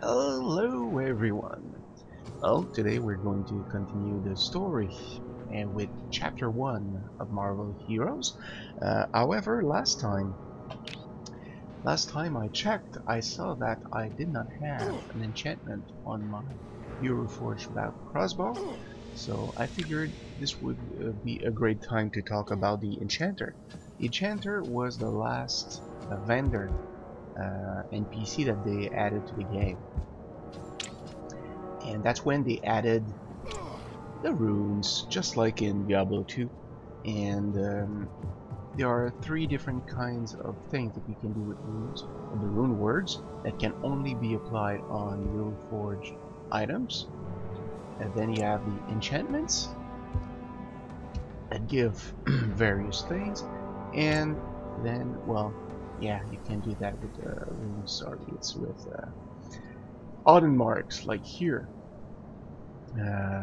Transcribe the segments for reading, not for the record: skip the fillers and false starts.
Hello everyone. Well, today we're going to continue the story and with chapter 1 of Marvel Heroes. However, last time I checked, I saw that I did not have an enchantment on my Euroforged crossbow, so I figured this would be a great time to talk about the Enchanter. The Enchanter was the last vendor NPC that they added to the game. And that's when they added the runes, just like in Diablo 2. And there are 3 different kinds of things that you can do with runes. The rune words that can only be applied on Euroforged items. And then you have the enchantments that give various things. And then, well, yeah, you can do that with runes. Sorry, it's with Odin marks, like here.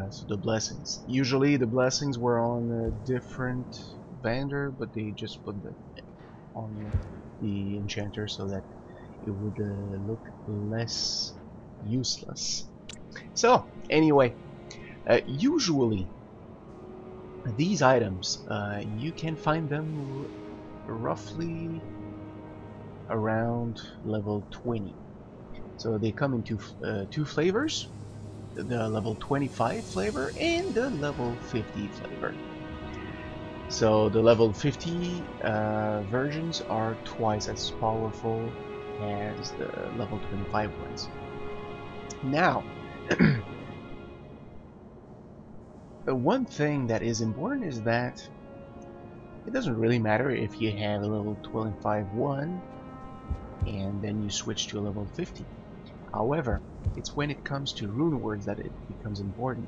So the blessings. Usually the blessings were on a different vendor, but they just put them on the enchanter so that it would look less useless. So anyway, usually these items you can find them roughly around level 20. So they come in two flavors. The level 25 flavor and the level 50 flavor. So the level 50 versions are twice as powerful as the level 25 ones. Now, one thing that is important is that it doesn't really matter if you have a level 25 one and then you switch to a level 50. However, it's when it comes to rune words that it becomes important,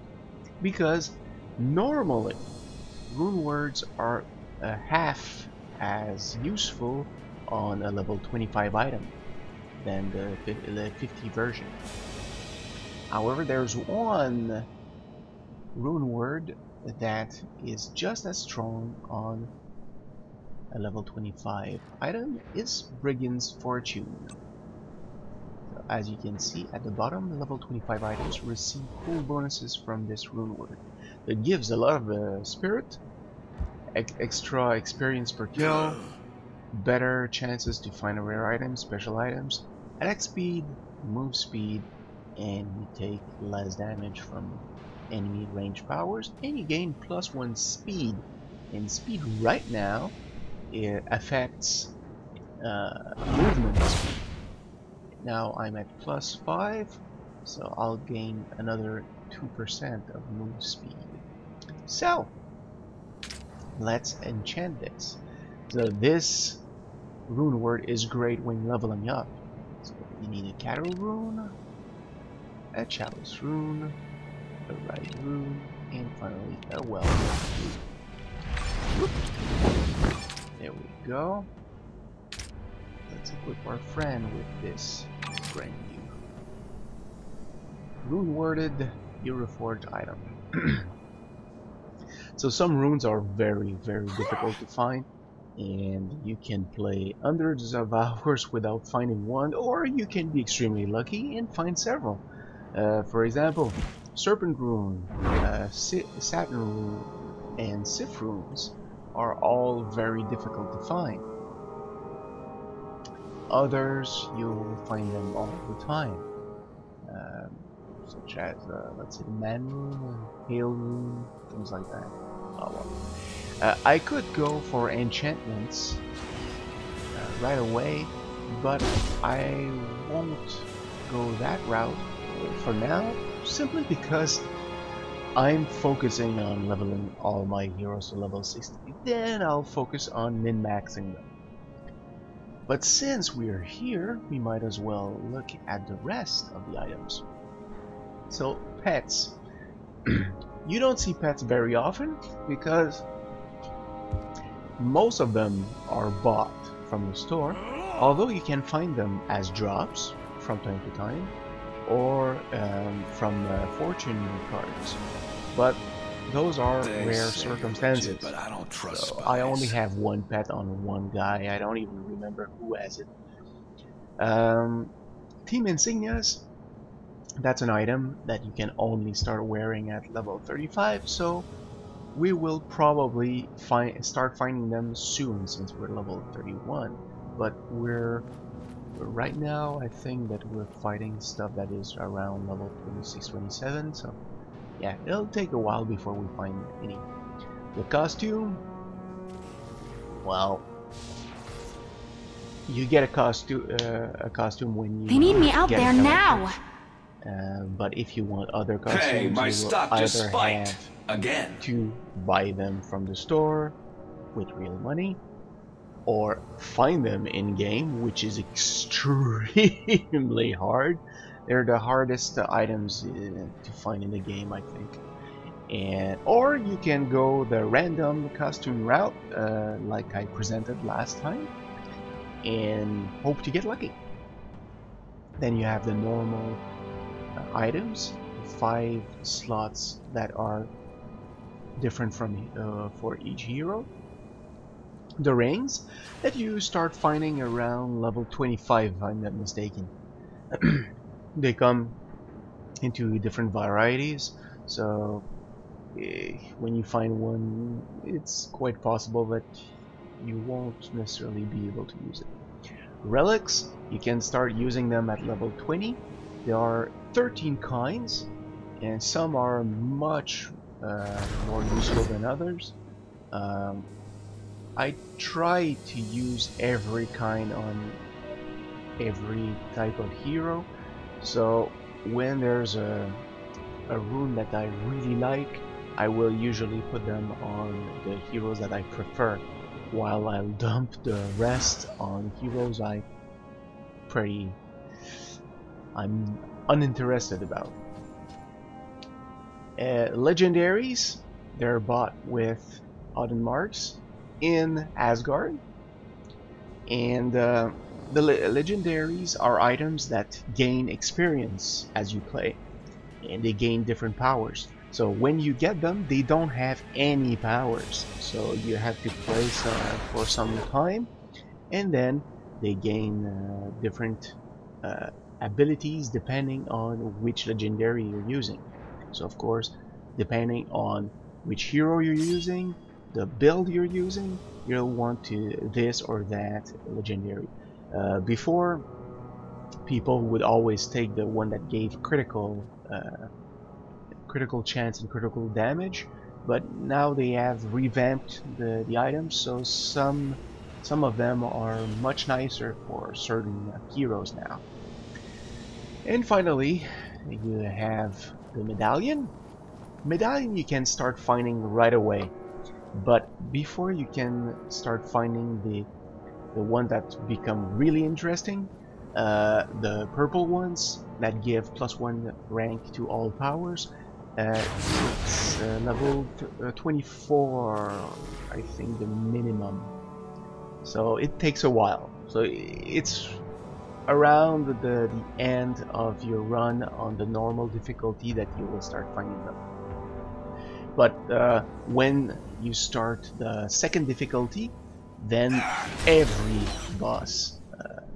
because normally rune words are half as useful on a level 25 item than the 50 version. However, there's one rune word that is just as strong on a level 25 item. Is Brigand's Fortune. As you can see at the bottom, level 25 items receive cool bonuses from this rune word. It gives a lot of spirit, extra experience per kill, better chances to find a rare item, special items, attack speed, move speed, and you take less damage from enemy range powers, and you gain +1 speed. And speed right now it affects movement speed. Now I'm at +5, so I'll gain another 2% of move speed. So let's enchant this. So this rune word is great when leveling up. So you need a cattle rune, a chalice rune, a right rune, and finally a well rune. There we go. Let's equip our friend with this brand new rune worded Euroforged item. So some runes are very difficult to find, and you can play hundreds of hours without finding one, or you can be extremely lucky and find several. For example, Serpent rune, Saturn rune, and Sif runes are all very difficult to find. Others, you'll find them all the time, such as, let's say, the Man rune, Hail rune, things like that. Oh well. I could go for enchantments right away, but I won't go that route for now, simply because I'm focusing on leveling all my heroes to level 60. Then I'll focus on min-maxing them. But since we're here, we might as well look at the rest of the items. So, pets. You don't see pets very often because most of them are bought from the store, although you can find them as drops from time to time, or from fortune cards. But those are rare circumstances. But I don't trust so I only have one pet on one guy. I don't even remember who has it. Team insignias. That's an item that you can only start wearing at level 35, so we will probably start finding them soon since we're level 31. But right now, I think that we're fighting stuff that is around level 26, 27, so yeah, it'll take a while before we find any. The costume, well, you get a costume when you They need me out get there now. But if you want other costumes, Hey, my you will stock just either spiked have again to buy them from the store with real money, or find them in game, which is extremely hard. They're the hardest items to find in the game, I think. Or you can go the random costume route, like I presented last time, and hope to get lucky. Then you have the normal items, 5 slots that are different from for each hero. The rings that you start finding around level 25, if I'm not mistaken. They come into different varieties, so when you find one, it's quite possible that you won't necessarily be able to use it. Relics, you can start using them at level 20. There are 13 kinds, and some are much more useful than others. I try to use every kind on every type of hero, so when there's a rune that I really like, I will usually put them on the heroes that I prefer, while I'll dump the rest on heroes I'm uninterested about. Legendaries, they're bought with Odin marks in Asgard, and the legendaries are items that gain experience as you play, and they gain different powers. So when you get them, they don't have any powers, so you have to play for some time, and then they gain different abilities depending on which legendary you're using. So of course, depending on which hero you're using, the build you're using, you'll want to this or that legendary. Before, people would always take the one that gave critical chance and critical damage, but now they have revamped the items, so some of them are much nicer for certain heroes now. And finally, you have the medallion. Medallion you can start finding right away, but before you can start finding the one that become really interesting, the purple ones that give +1 rank to all powers, it's level 24, I think, the minimum. So it takes a while. So it's around the end of your run on the normal difficulty that you will start finding them. But when you start the second difficulty, then every boss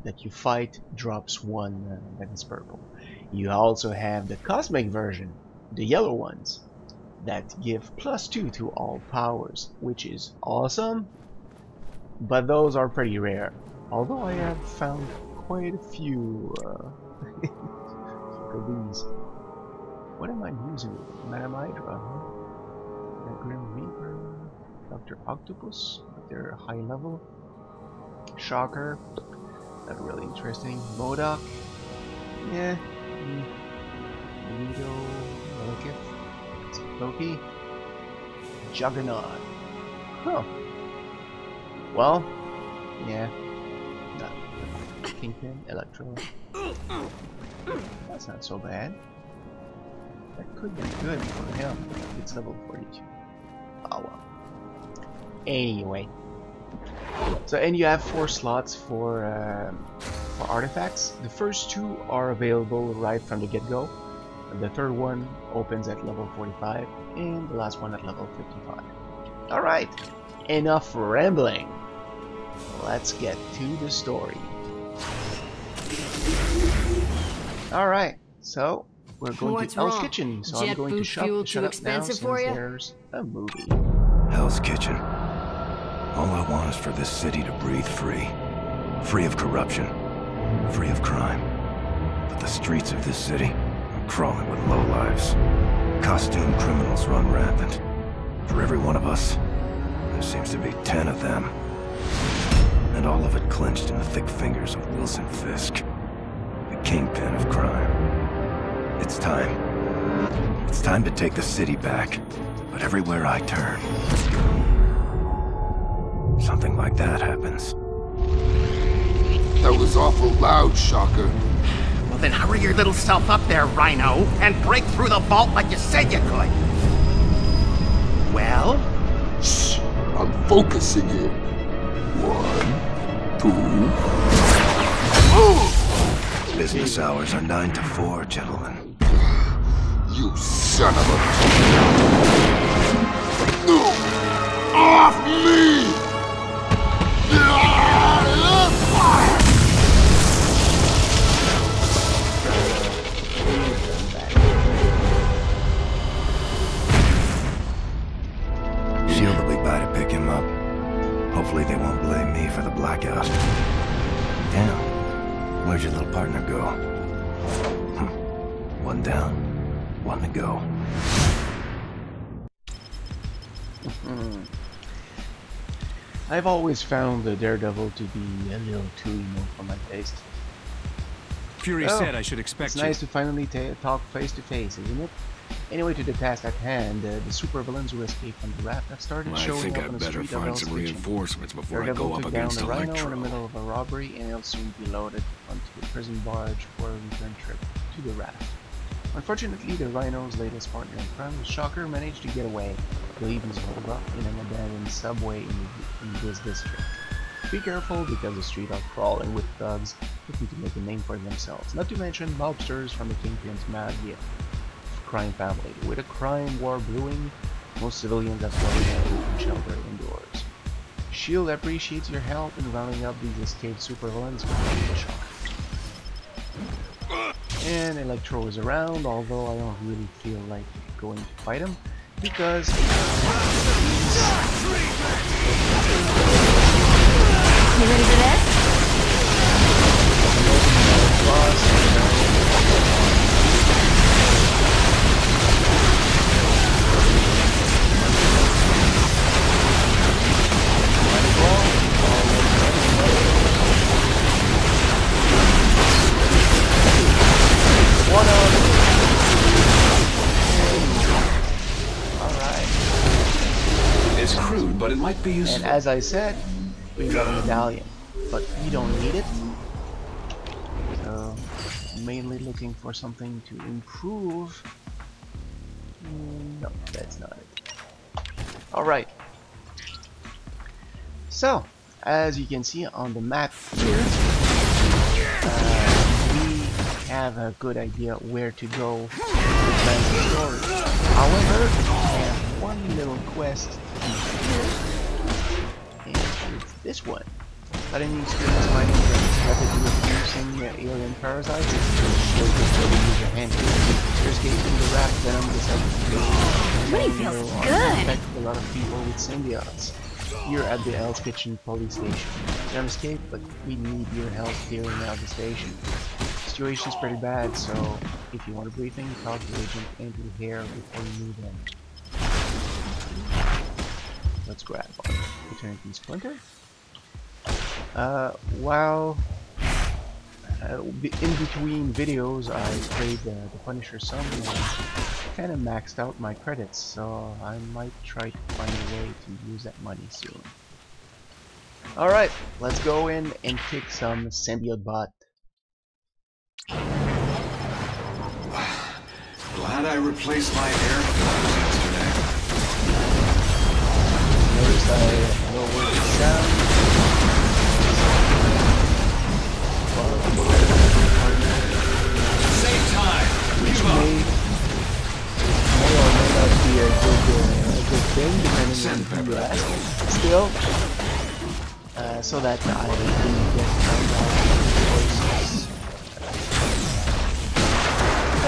that you fight drops one that is purple. You also have the cosmic version, the yellow ones, that give +2 to all powers, which is awesome, but those are pretty rare. Although I have found quite a few of these. What am I using? Madam Hydra, the Grim Reaper, Dr. Octopus, but they're high level. Shocker, not really interesting. Modok, yeah. Magneto, Malekith, Loki, Juggernaut. Huh. Well, yeah. Not Kingpin, Electro. That's not so bad. That could be good for him. It's level 42. Oh well. Anyway. So, and you have 4 slots for artifacts. The first 2 are available right from the get-go. The third one opens at level 45, and the last one at level 55. Alright, enough rambling. Let's get to the story. Alright, so We're going What's to Hell's wrong? Kitchen, so Jet I'm going to boot fuel shut too up now expensive since for you? there's a movie. Hell's Kitchen. All I want is for this city to breathe free. Free of corruption. Free of crime. But the streets of this city are crawling with lowlives. Costume criminals run rampant. For every one of us, there seems to be 10 of them. And all of it clenched in the thick fingers of Wilson Fisk. The Kingpin of crime. It's time. It's time to take the city back. But everywhere I turn, something like that happens. That was awful loud, Shocker. Well, then hurry your little self up there, Rhino, and break through the vault like you said you could. Well? Shh! I'm focusing it. 1, 2... Business hours are 9 to 4, gentlemen. You son of a... Off me! Shield will be by to pick him up. Hopefully they won't blame me for the blackout. Damn. Where'd your little partner go? One down, one to go. I've always found the Daredevil to be a little too emo for my taste. Fury said I should expect it's nice to finally talk face to face, isn't it? Anyway, to the task at hand, the supervillains who escaped from the raft have started showing up on the street of Hell's Kitchen. reinforcements before Daredevil took down the Rhino in the middle of a robbery, and he'll soon be loaded onto a prison barge for a return trip to the raft. Unfortunately, the Rhino's latest partner in crime, Shocker, managed to get away. Believe he's holed up in an abandoned subway in this district. Be careful because the streets are crawling with thugs looking to make a name for themselves. Not to mention mobsters from the Kingpin's mafia crime family. With a crime war brewing, most civilians have flooded out and shelter indoors. S.H.I.E.L.D. appreciates your help in rounding up these escaped supervillains with the Shocker. And Electro is around, although I don't really feel like going to fight him because You ready for this? It's crude, but it might be useful. And as I said, we got a medallion, but we don't need it. So, mainly looking for something to improve. No, that's not it. Alright. So, as you can see on the map here, we have a good idea where to go to advance the story. However, we have one little quest here, and it's this one. Got any experience finding the method of producing alien parasites? It's to use your hand to escaping the raft venom decided to go. Money feels good. Infect a lot of people with symbiotes. Here at the Hell's Kitchen police station. You can escape, but we need your help clearing out the station. The situation's pretty bad, so if you want a briefing, talk to Agent Andrew Hare before you move in. Let's grab our Eternity Splinter. While in between videos, I played the Punisher some and kind of maxed out my credits, so I might try to find a way to use that money soon. Alright, let's go in and kick some symbiote butt. Glad I replaced my air filters yesterday. Notice I lowered the sound. Same time. Which may or may not be a good thing, depending on who you ask. Still, so that I didn't get found out of the voices.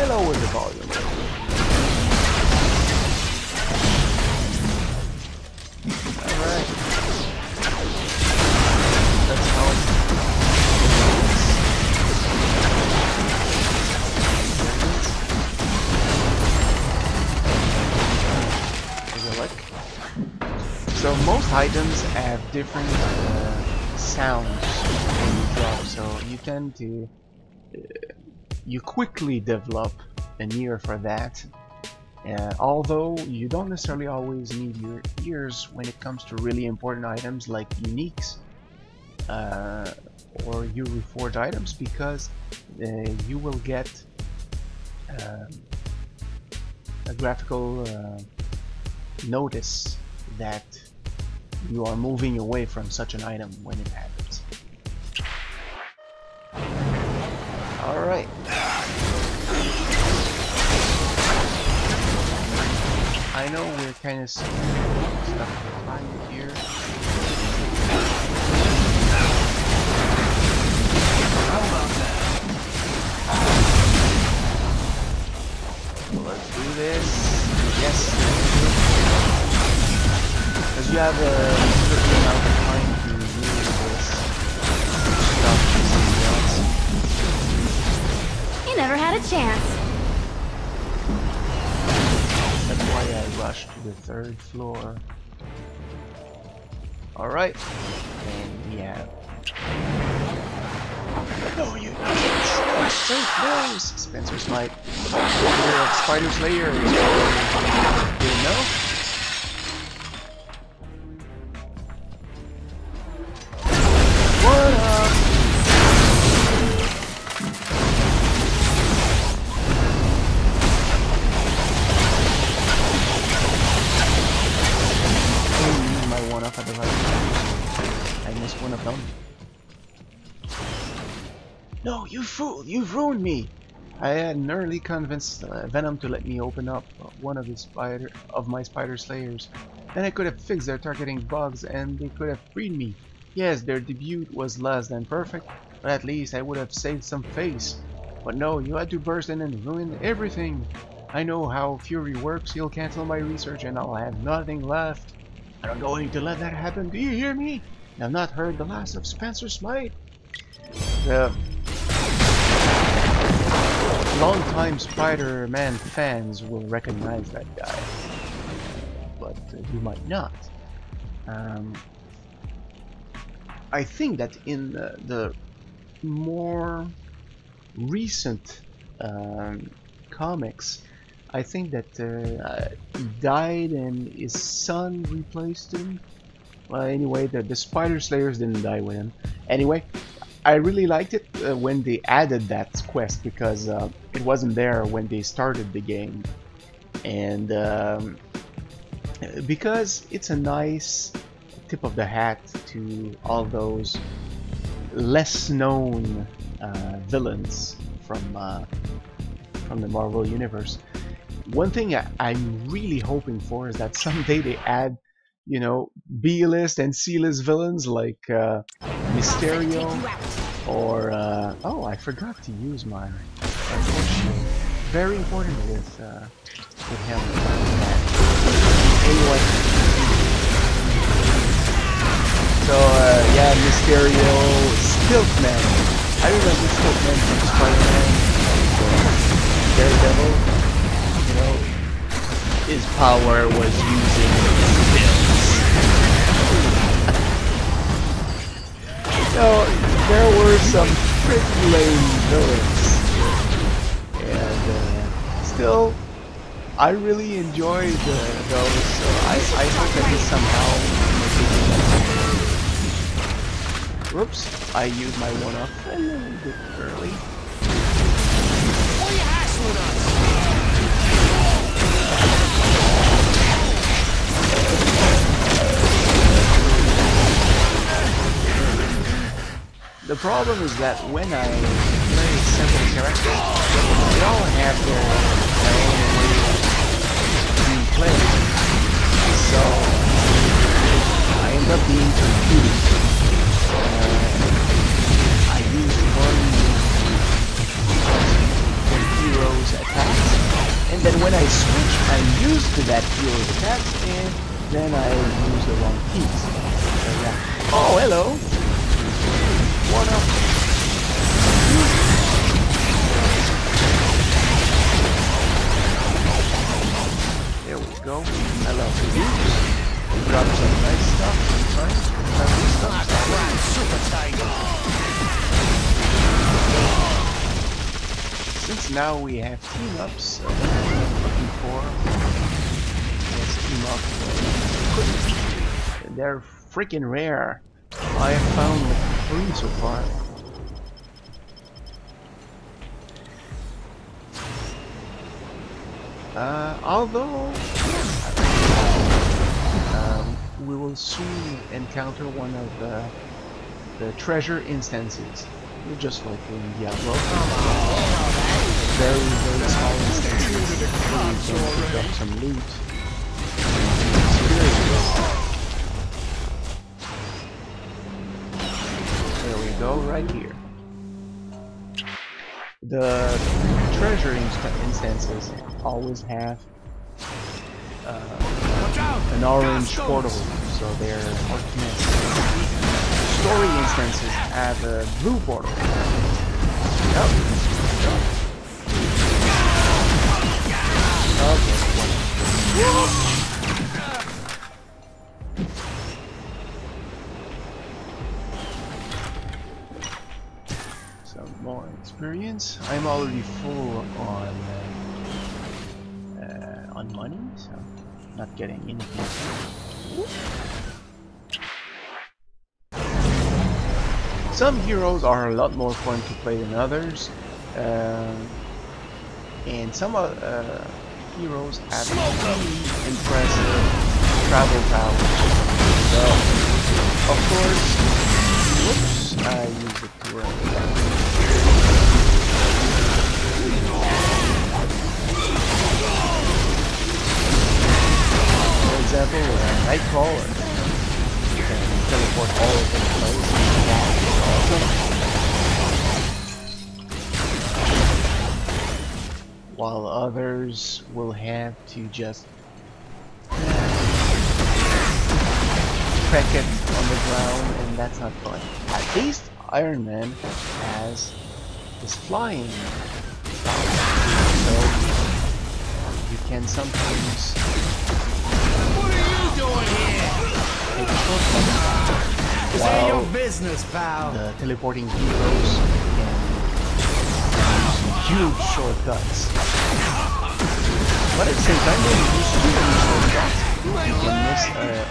I lowered the volume. Alright. That's how it works. So most items have different sounds when you drop, so you tend to you quickly develop an ear for that. Although you don't necessarily always need your ears when it comes to really important items like uniques or you reforge items, because you will get a graphical notice that you are moving away from such an item when it happens. Alright. I know we're kind of stuck behind here. How about that? Well, let's do this. Yes. Because you have a certain amount of time to use this stuff to something else. You never had a chance. That's why I rushed to the 3rd floor. Alright. And we have... No, you no! Spencer's Smite. Spider Slayer is didn't know? What up? My one up at the right time. I missed one of them. No, you fool! You've ruined me! I had nearly convinced Venom to let me open up one of my Spider Slayers. Then I could have fixed their targeting bugs and they could have freed me. Yes, their debut was less than perfect, but at least I would have saved some face. But no, you had to burst in and ruin everything. I know how Fury works. He'll cancel my research and I'll have nothing left. I'm not going to let that happen. Do you hear me? I've not heard the last of Spencer Smite. The long-time Spider-Man fans will recognize that guy, but you might not. I think that in the more recent comics, I think that he died and his son replaced him. Well, anyway, the Spider Slayers didn't die with him. Anyway, I really liked it when they added that quest, because it wasn't there when they started the game, and because it's a nice tip of the hat to all those less known villains from the Marvel universe. One thing I'm really hoping for is that someday they add, you know, B-list and C-list villains like Mysterio, or oh, I forgot to use my shield. Very important with him. Anyway, so yeah, Mysterio, Stiltman. I remember Stiltman from Spider-Man, Daredevil. You know, his power was using stilts. So there were some pretty lame villains, and still, I really enjoyed those. So I hope that this somehow. Whoops! I used my one-up a little bit early. What are you hassling us? The problem is that when I play several characters, they all have their own way of being played. So I end up being confused. I use one when heroes attack then when I switch, I'm used to that hero's attacks, and then I use the wrong keys. So yeah. Oh, hello! What up? There we go. I love the boots. Grab some nice stuff sometimes. Super tight. Since now we have team-ups, looking for team-up. They're freaking rare. I have found like 3 so far. Although we will soon encounter one of the treasure instances, just like in Diablo. Very small instances where you can pick up some loot. There we go, right here. The treasure instances always have an orange portal, so they're fortunate. Story instances have a blue portal. Yep. Some more experience. I'm already full on money, so not getting anything. Some heroes are a lot more fun to play than others, and some heroes have really impressive travel powers. So, of course, whoops, I use it to run. For example, Nightcrawler can teleport all over the place. While others will have to just crack it on the ground, and that's not fun. At least Iron Man has his flying power, so you can sometimes What are you doing here? take shortcuts. This ain't your business, pal. The teleporting heroes can use huge shortcuts. But at the same time, when you use too many shortcuts, you can miss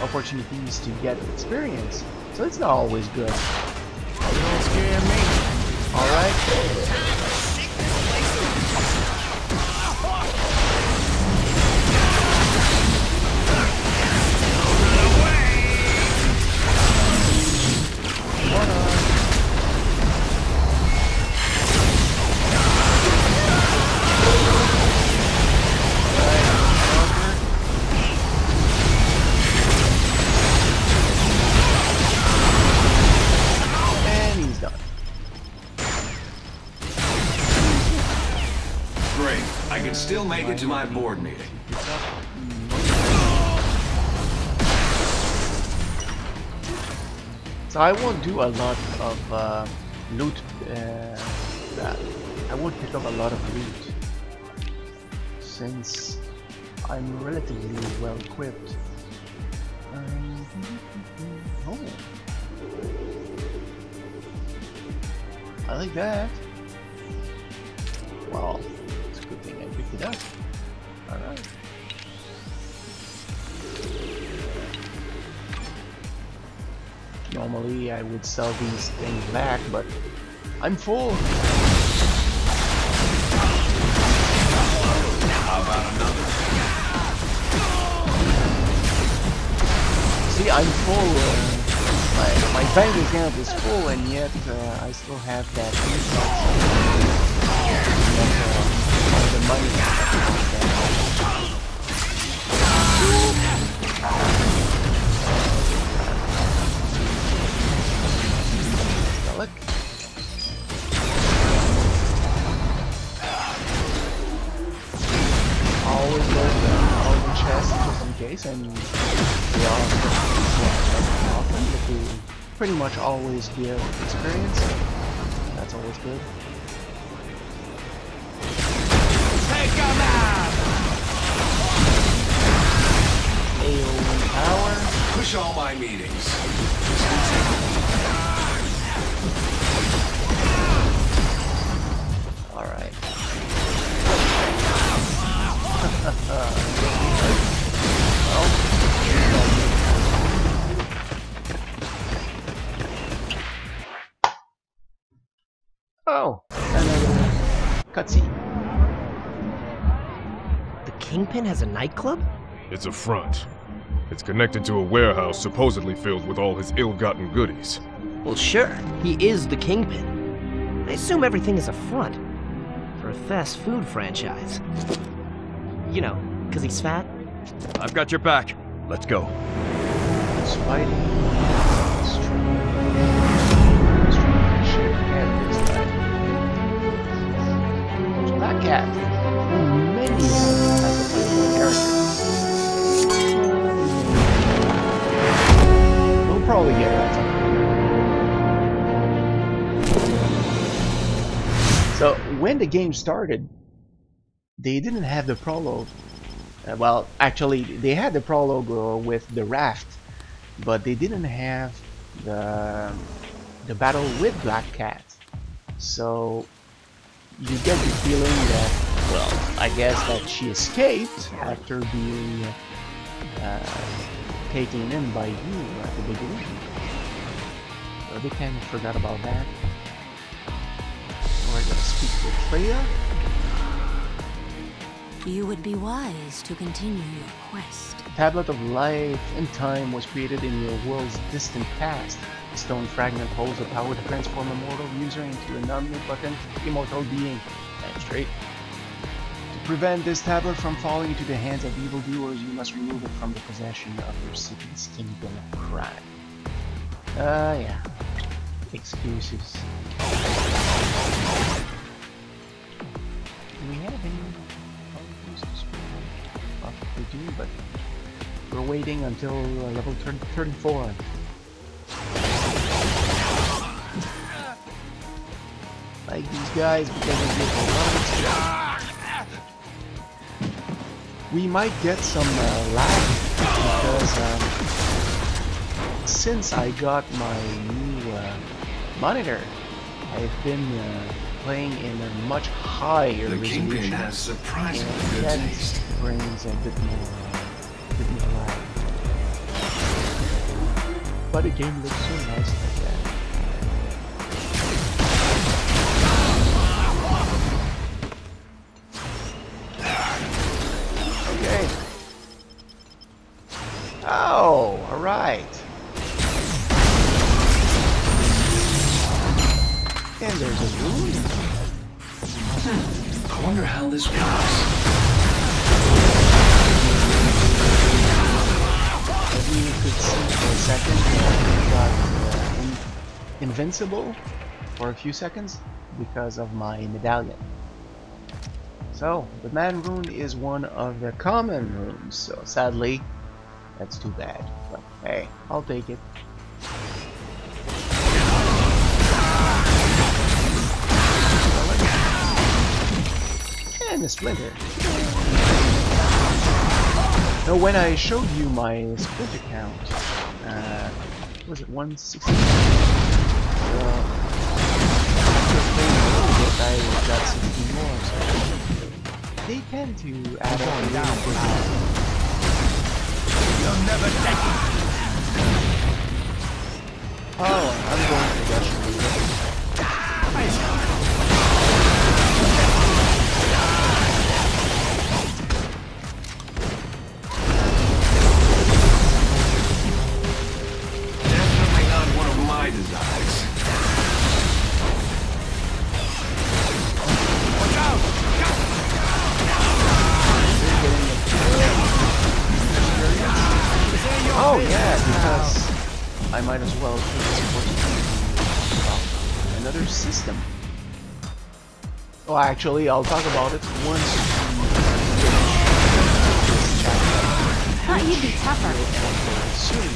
opportunities to get experience. So it's not always good. Don't scare me. Alright? Still make it to my board meeting. So I won't do a lot of loot. I won't pick up a lot of loot since I'm relatively well equipped. Oh, I like that. Wow. Good thing I picked it up. Alright. Normally I would sell these things back, but I'm full. How about another? See, I'm full. My bank account is full, and yet I still have that the money. Look. case, and they all often, but they pretty much always give experience. That's always good. Take 'em out! AoE power. Push all my meetings. Alright. Oh, another cutscene. The Kingpin has a nightclub? It's a front. It's connected to a warehouse supposedly filled with all his ill-gotten goodies. Well, sure. He is the Kingpin. I assume everything is a front. For a fast food franchise. You know, because he's fat. I've got your back. Let's go. He's fighting strong ship cat this time. There's Black Cat. Many of them as a playable character. We'll probably get that sometime. So when the game started, they didn't have the prologue. Well, actually, they had the prologue with the raft, but they didn't have the battle with Black Cat. So you get the feeling that, well, I guess that she escaped after being taken in by you at the beginning. So they kind of forgot about that. We're gonna speak with Freya. You would be wise to continue your quest. The tablet of life and time was created in your world's distant past. The stone fragment holds the power to transform a mortal user into an omnipotent, immortal being. Damn straight. To prevent this tablet from falling into the hands of evildoers, you must remove it from the possession of your city's kingdom of crime. Yeah. Excuses. Do we have any excuses? Possibly do, but we're waiting until level 34. Like these guys because they give a lot of experience. We might get some lag because since I got my new monitor, I've been playing in a much higher The resolution. Kingpin has surprisingly and good that taste. brings a bit more lag. But the game looks so nice like that. Okay. Oh, alright. And there's a room. I wonder how this works. Maybe you could see for a second that I got invincible for a few seconds because of my medallion. So, the man rune is one of the common runes, so sadly, that's too bad. But hey, I'll take it. And a splinter. Now, when I showed you my splinter count, was it 160? After playing a little bit, I got 16 more. So they tend to add on down. You'll never take it. Oh, I'm going to Russian. Definitely not one of my desires. Look out! Oh yeah, because I might as well take this opportunity to another system. Oh, actually, I'll talk about it once we finish this chapter. thought you'd be tougher. Soon.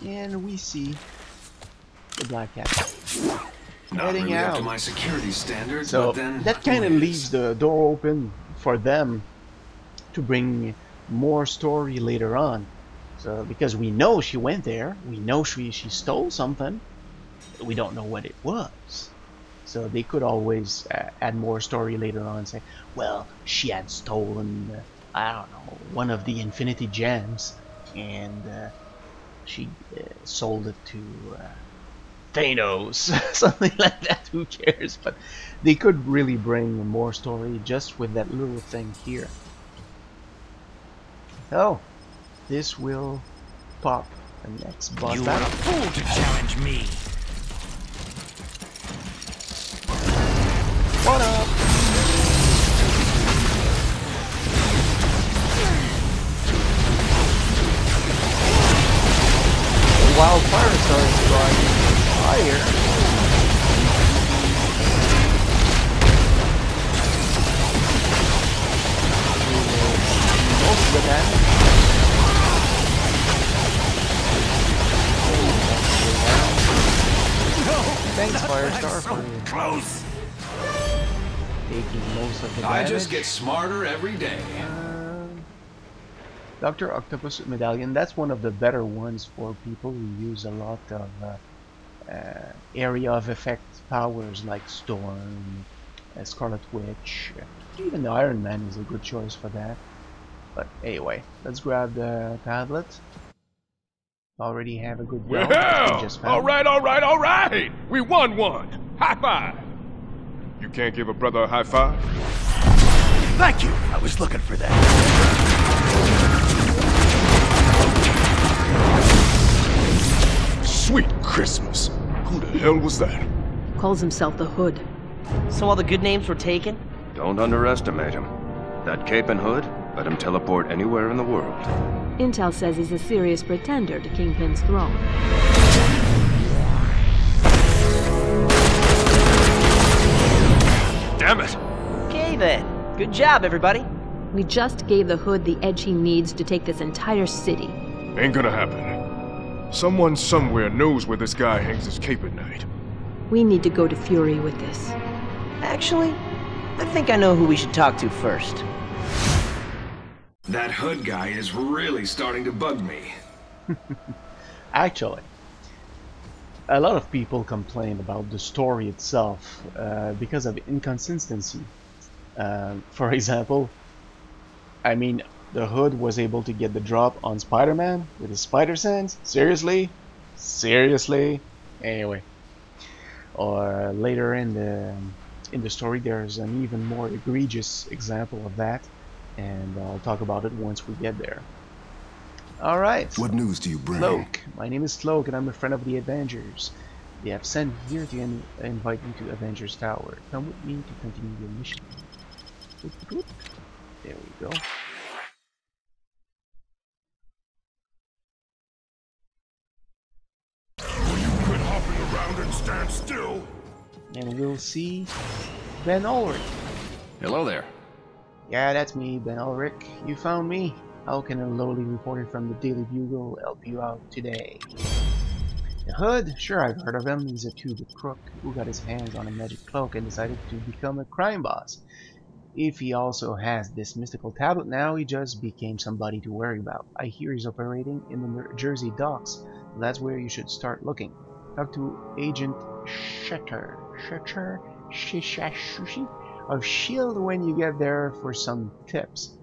And we see the Black Cat heading really out. Up to my security standards, So but then that kind of leaves the door open for them to bring more story later on. So because we know she went there, we know she stole something, but we don't know what it was. So they could always add more story later on and say, well, she had stolen, I don't know, one of the Infinity Gems, and she sold it to Thanos, something like that, who cares? But they could really bring more story just with that little thing here. Oh, this will pop the next boss You battle. are a fool to challenge me. What up? While Firestar is driving fire, most of the damage. Thanks, Firestar, for Close. taking most of the damage. I just get smarter every day. Dr. Octopus Medallion, that's one of the better ones for people who use a lot of area of effect powers like Storm, Scarlet Witch, even Iron Man is a good choice for that. But anyway, let's grab the tablet. Already have a good round. Well, alright! We won one! High five! You can't give a brother a high five? Thank you. I was looking for that. Sweet Christmas! Who the hell was that? Calls himself the Hood. So all the good names were taken? Don't underestimate him. That cape and hood, let him teleport anywhere in the world. Intel says he's a serious pretender to Kingpin's throne. Damn it! Okay then. Good job, everybody. We just gave the Hood the edge he needs to take this entire city. Ain't gonna happen. Someone somewhere knows where this guy hangs his cape at night. We need to go to Fury with this. Actually, I think I know who we should talk to first. That Hood guy is really starting to bug me. Actually, a lot of people complain about the story itself because of inconsistency. For example, I mean, the Hood was able to get the drop on Spider-Man with his spider sense? Seriously? Seriously? Anyway. Or later in the story there's an even more egregious example of that, and I'll talk about it once we get there. Alright. What news do you bring? Sloke. My name is Sloke and I'm a friend of the Avengers. They have sent me here to invite me to Avengers Tower. Come with me to continue your mission. There we go. Will you quit hopping around and stand still? And we'll see Ben Ulrich. Hello there. Yeah, that's me, Ben Ulrich. You found me. How can a lowly reporter from the Daily Bugle help you out today? The Hood? Sure, I've heard of him. He's a two-bit crook who got his hands on a magic cloak and decided to become a crime boss. If he also has this mystical tablet now, he just became somebody to worry about. I hear he's operating in the Jersey docks. That's where you should start looking. Talk to Agent Shutter of S.H.I.E.L.D. when you get there for some tips.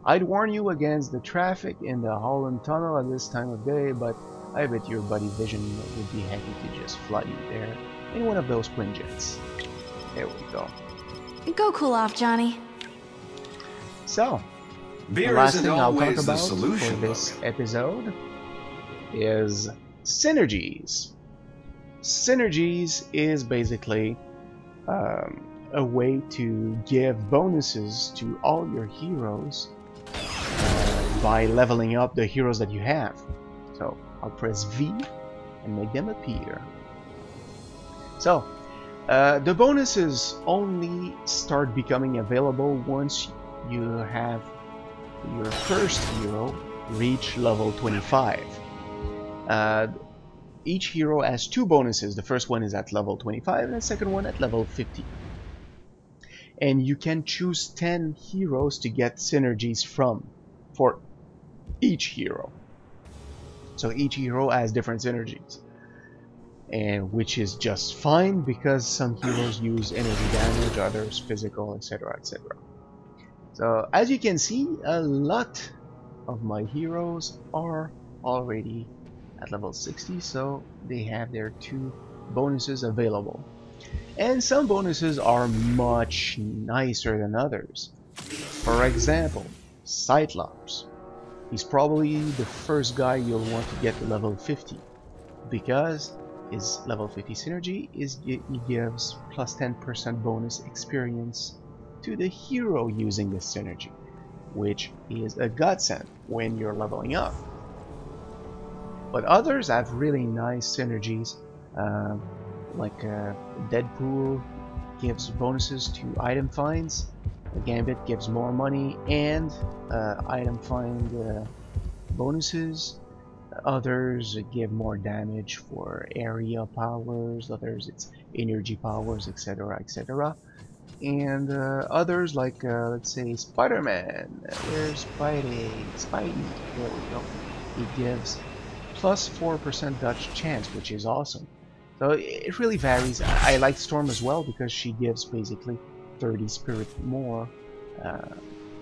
I'd warn you against the traffic in the Holland Tunnel at this time of day, but I bet your buddy Vision would be happy to just fly you there in one of those Quinjets. There we go. Go cool off, Johnny. So, Beer the last isn't thing I'll talk always the about solution, for this Logan. episode is Synergies. Synergies is basically a way to give bonuses to all your heroes by leveling up the heroes that you have. So I'll press V and make them appear. So the bonuses only start becoming available once you have your first hero reach level 25. Each hero has 2 bonuses. The first one is at level 25 and the second one at level 50. And you can choose 10 heroes to get synergies from for each hero. So each hero has different synergies, and which is just fine because some heroes use energy damage, others physical, etc, etc. So as you can see, a lot of my heroes are already at level 60, so they have their 2 bonuses available. And some bonuses are much nicer than others. For example, Cyclops. He's probably the first guy you'll want to get to level 50, because his level 50 synergy is he gives plus 10% bonus experience to the hero using this synergy, which is a godsend when you're leveling up. But others have really nice synergies, like Deadpool gives bonuses to item finds, Gambit gives more money and item find bonuses, others give more damage for area powers, others it's energy powers, etc, etc. And others like let's say Spider-Man, where's Spidey? There we go. He gives plus 4% Dutch chance, which is awesome. So it really varies. I like Storm as well because she gives basically 30 spirit more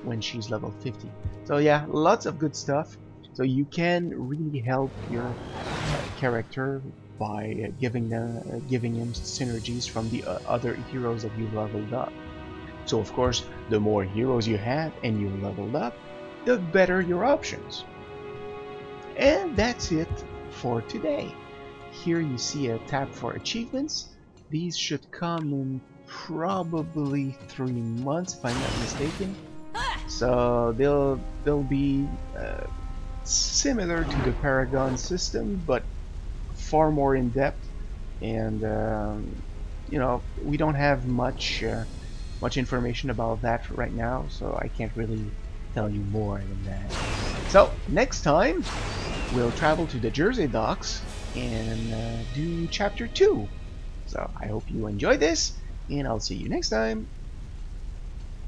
when she's level 50. So yeah, lots of good stuff. So you can really help your character by giving him synergies from the other heroes that you've leveled up. So of course, the more heroes you have and you leveled up, the better your options. And that's it for today. Here you see a tab for achievements. These should come in probably 3 months if I'm not mistaken. So they'll be similar to the Paragon system, but far more in depth. And you know, we don't have much information about that right now, so I can't really tell you more than that. So next time we'll travel to the Jersey docks and do chapter 2. So I hope you enjoyed this, and I'll see you next time.